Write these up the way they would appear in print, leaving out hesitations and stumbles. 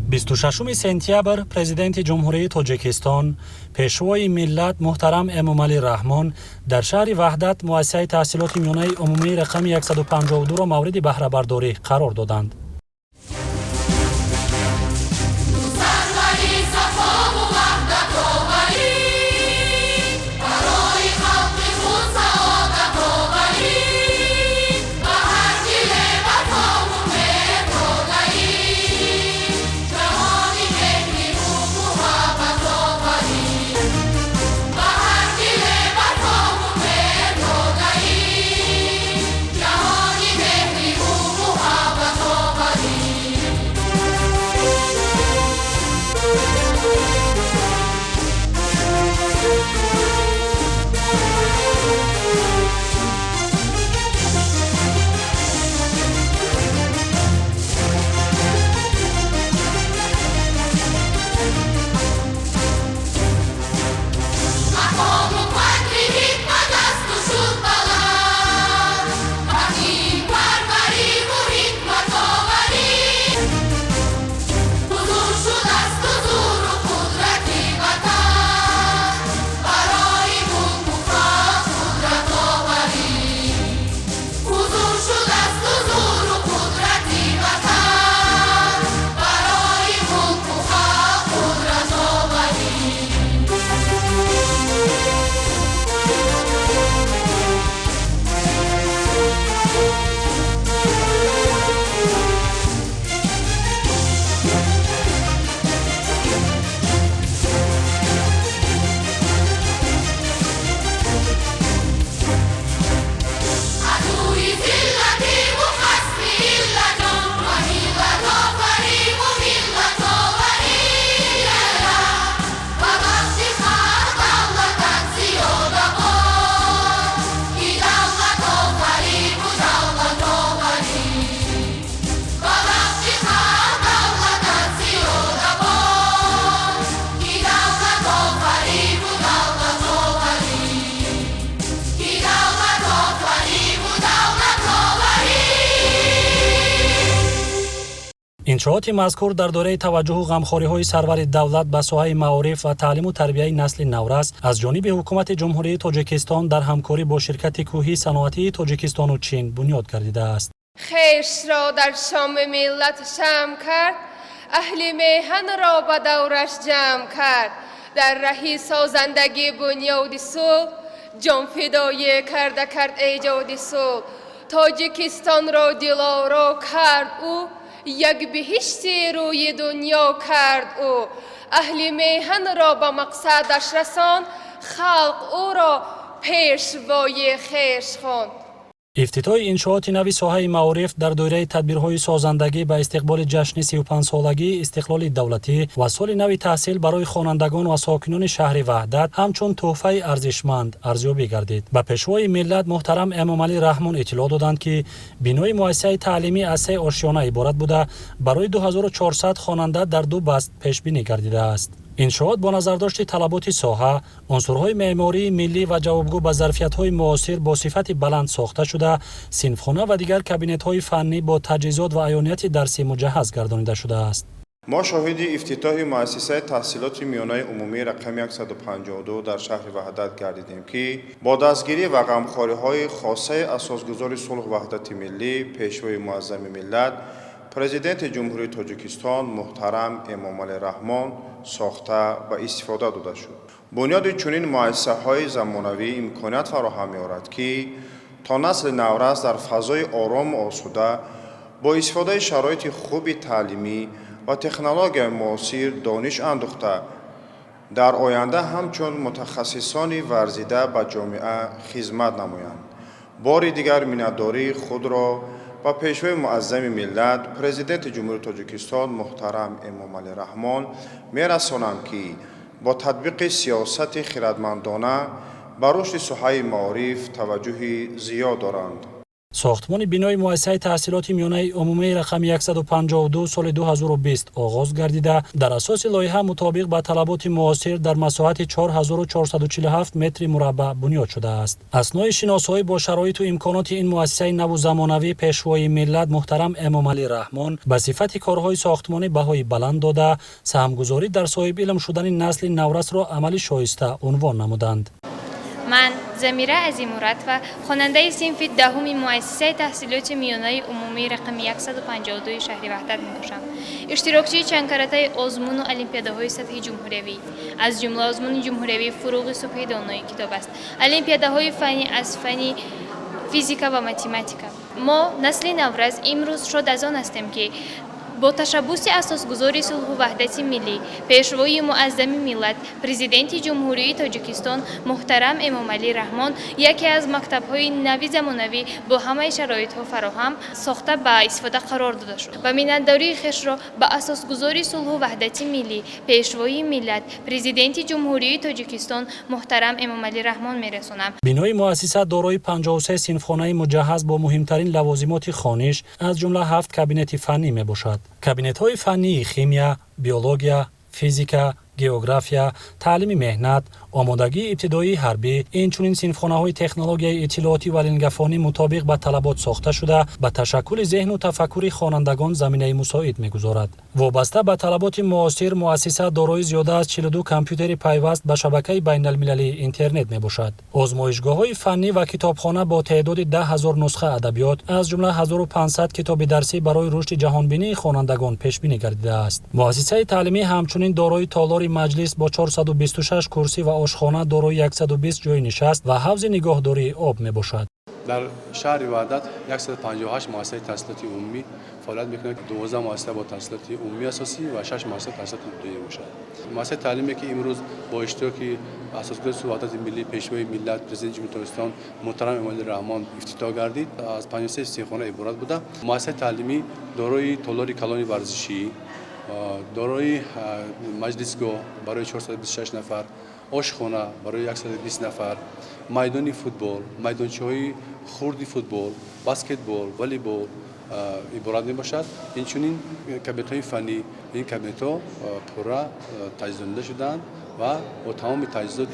26 سپتامبر президенти ҷумҳурии Тоҷикистон пешвои миллат муҳтарам Эмомалӣ Раҳмон дар шаҳри Ваҳдат муассисаи таҳсилоти миёнаи умумии рақами 152-ро мавриди баҳрабардорӣ қарор доданд. иншооти мазкур дар дораи таваҷҷуҳу ғамхориҳои сарвари давлат ба соҳаи маориф ва таълиму тарбияи насли наврас аз ҷониби ҳукумати ҷумҳурии Тоҷикистон дар ҳамкорӣ бо ширкати кӯҳии саноатии Тоҷикистону Чин бунёд гардидааст. خیشرا در شام ملت شم کرد، اهل میهن را به دورش جمع کرد، در راه سازندگی بنیاد صلح جان فدای کرد ایجاد صلح. تاجیکستان را دلارا کرد او، یک بهشتی روی دنیا کرد او. اهل میهن را به مقصدش رساند، خلق او را پیشوای خویش خواند. افتتاح انشاءات نوی ساحه معارف در دوره تدبیرهای سازندگی به استقبال جشن 35 سالگی استقلال دولتی و سال نوی تحصیل برای خوانندگان و ساکنان شهر وحدت همچون تحفه ارزشمند ارزیابی گردید. به پیشوای ملت محترم امامعلی رحمان اطلاع دادند که بنای مؤسسه تعلیمی از 3 آشیانه عبارت بوده برای 2400 خواننده در 2 بست پیش بینی گردیده است. انشاءات با نظرداشت طلبات ساحه، عنصرهای معماری ملی و جوابگو به ظرفیت‌های معاصر با صفت بلند ساخته شده، صنفخانه و دیگر کابینت‌های فنی با تجهیزات و عیانیت درسی مجهز گردانیده شده است. ما شاهد افتتاح مؤسسه تحصیلات میانه عمومی رقم 152 در شهر وحدت گردیدیم که با دستگیری و غمخوری‌های خاصه اساسگذار صلح وحدت ملی پیشوای معظم ملت پرزیدنت جمهوری تاجیکستان محترم امامعلی رحمان ساخته و استفاده داده شد. بنیاد چنین مؤسسه‌های زمانوی امکانات فراهم می‌آورد که تا نسل نورس در فضای آرام و آسوده با استفاده شرایط خوب تعلیمی و تکنولوژی معاصر دانش اندوخته در آینده همچون متخصصان ورزیده به جامعه خدمت نمایند. بار دیگر منتداری خود را با پیشوای معظم ملت پرزیدنت جمهوری تاجیکستان محترم امامعلی رحمان می‌رسانم که با تطبیق سیاست خردمندانه بر رشد ساحه معارف توجه زیاد دارند. ساختمان بینای مؤسسه تحصیلات میانه عمومی رقم 152 سال 2020 آغاز گردیده در اساس لایحه مطابق با طلبات معاصر در مساحت 4447 متر مربع بنیاد شده است. اثنای شناسایی با شرایط و امکانات این مؤسسه نو و زمانوی پیشوای ملت محترم امام علی رحمان به صفت کارهای ساختمانی بهای بلند داده سهمگذاری در صاحب علم شدن نسل نورس را عملی شایسته عنوان نمودند. من زمیره عظیم‌مراد و خواننده صنف دهم مؤسسه تحصیلات میانه عمومی رقم 152 شهر وحدت میباشم. اشتراکچی چند کارت‌های آزمون و المپیادهای سطح جمهوری از جمله آزمون جمهوری فروغ صبح دانایی کتاب است. المپیادهای فنی از فنی فیزیکا و متماتیکا. ما نسل نورس امروز شد از آن هستیم که با تشبث اساسگذاری صلح و وحدت ملی پیشوای معظم ملت پرزیدنت جمهوری تاجیکستان محترم امام علی رحمان یکی از مکتب‌های نوی زمانوی با همه شرایط‌ها فراهم ساخته به استفاده قرار داده شد و میان‌داری خویش را به اساسگذاری صلح و وحدت ملی پیشوای ملت پرزیدنت جمهوری تاجیکستان محترم امام علی رحمان میرسانم. بینای مؤسسه دارای 53 صنفخانه مجهز با مهمترین لوازمات خوانش از جمله 7 کابینت فنی میباشد. کابینت‌های فنی خیمیا، بیولوژیا، فیزیکا، گئوگرافیا، تعلیم مهنت، آمادگی ابتدایی حربی، اینچنین صنفخانه‌های تکنولوژی اطلاعاتی و لنگفانی مطابق به طلبات ساخته شده به تشکل ذهن و تفکر خوانندگان زمینه مساعد می‌گذارد. وابسته به طلبات معاصر مؤسسه دارای زیاده از 42 کامپیوتر پیوست به شبکه بین‌المللی اینترنت میباشد. آزمایشگاه‌های فنی و کتابخانه با تعداد 10,000 نسخه ادبیات از جمله 1500 کتاب درسی برای رشد جهانبینی خوانندگان پیش‌بینی گردیده است. مؤسسه تعلیمی همچنین دارای تالار مجلس با 426 کرسی و آشخانه دارای 120 جای نشست و حوض نگاهداری آب میباشد. در شهر وحدت 158 مؤسسه تحصیلاتی عمومی فعالیت می‌کنند که 12 مؤسسه با تحصیلات عمومی اساسی و 6 مؤسسه تحصیلات ابتدایی باشد. مؤسسه تعلیمی که امروز با اشتراک اساسگذار وحدت ملی پیشوای ملت پرزیدنت جمهوری تاجیکستان محترم امام علی رحمان افتتاح گردید از 53 صنفخانه عبارت بوده. مؤسسه تعلیمی دارای تالار کلان ورزشی، دارای مجلسگاه برای 426 نفر، آشخانه برای 120 نفر، میدان فوتبال، میدانچه‌های خردی فوتبال، بسکتبال، والیبال عبارت میباشد. اینچنین کابینت‌های فنی این کابینت‌ها پورا تجهیز شدند و با تمام تجهیزات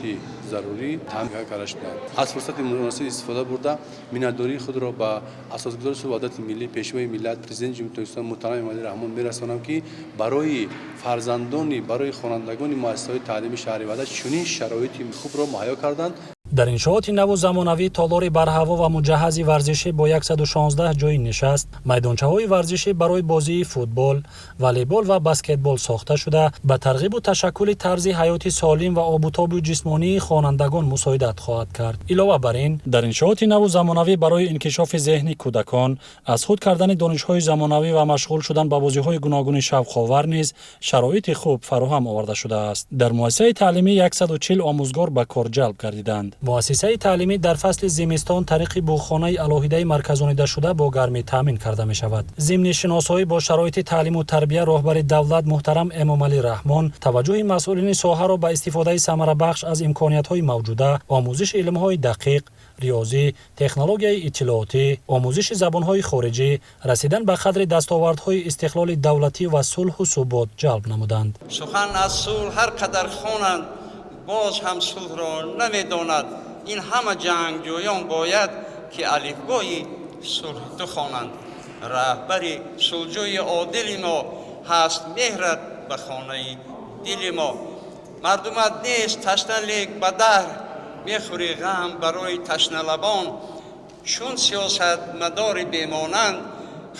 ضروری تامین کرده شدند. از فرصت مناسب استفاده برده میان‌داری خود را به اساسگذار صلح و وحدت ملی پیشوای ملت پرزیدنت جمهوری تاجیکستان محترم امام علی رحمان میرسانم که برای فرزندان برای خوانندگان مؤسسه‌های تعلیمی شهر وحدت چنین شرایطی خوب را مهیا کردند. در انشاءات نو زمانوی تالار برهوا و مجهز ورزشی با 116 جای نشست، میدانچه‌های ورزشی برای بازی فوتبال، والیبال و بسکتبال ساخته شده به ترغیب و تشکل طرز حیات سالم و آب و تاب جسمانی خوانندگان مساعدت خواهد کرد. علاوه بر این، در انشاءات نو زمانوی برای انکشاف ذهنی کودکان، از خود کردن دانش‌های زمانوی و مشغول شدن به بازی‌های گوناگون شوق‌آور نیز شرایط خوب فراهم آورده شده است. در مؤسسه تعلیمی 140 آموزگار به کار جلب گردیدند. مؤسسه تعلیمی در فصل زمستان طریق بوخانه الهیده مرکزانیده شده با گرمی تامین کرده می شود. ضمن شناسایی با شرایط تعلیم و تربیت رهبر دولت محترم امام علی رحمان توجه مسئولین ساحه را به استفاده ثمره بخش از امکانیت‌های موجوده، آموزش علم‌های دقیق، ریاضی، تکنولوژی اطلاعاتی، آموزش زبان‌های خارجی، رسیدن به قدر دستاوردهای استقلال دولتی و صلح و ثبات جلب نمودند. سخن از صلح هر قدر خوانند باز هم صلح را نمیداند. این همه جنگجویان باید که الفبای صلح خوانند. رهبری صلحجوی عادل ما هست مهرت به خانه دل ما. مردمت نیست تشنه لیک به در میخوری غم برای تشنه لبان. چون سیاست مدار بیمانند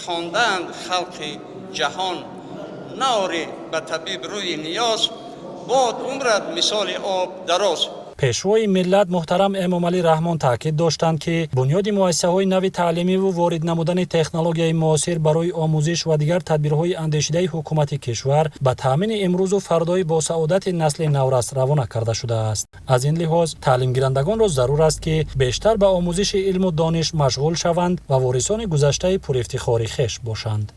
خواندند خلق جهان. ناری به طبیب روی نیاز باد عمرت مثال آب دراز. پیشوای ملت محترم امام علی رحمان تاکید داشتند که بنیاد مؤسسه‌های نوی تعلیمی و وارد نمودن تکنولوژی معاصر برای آموزش و دیگر تدبیرهای اندیشیده حکومت کشور به تامین امروز و فردای با سعادت نسل نورس روانه کرده شده است. از این لحاظ تعلیم گیرندگان را ضرور است که بیشتر به آموزش علم و دانش مشغول شوند و وارثان گذشته پر افتخار خویش باشند.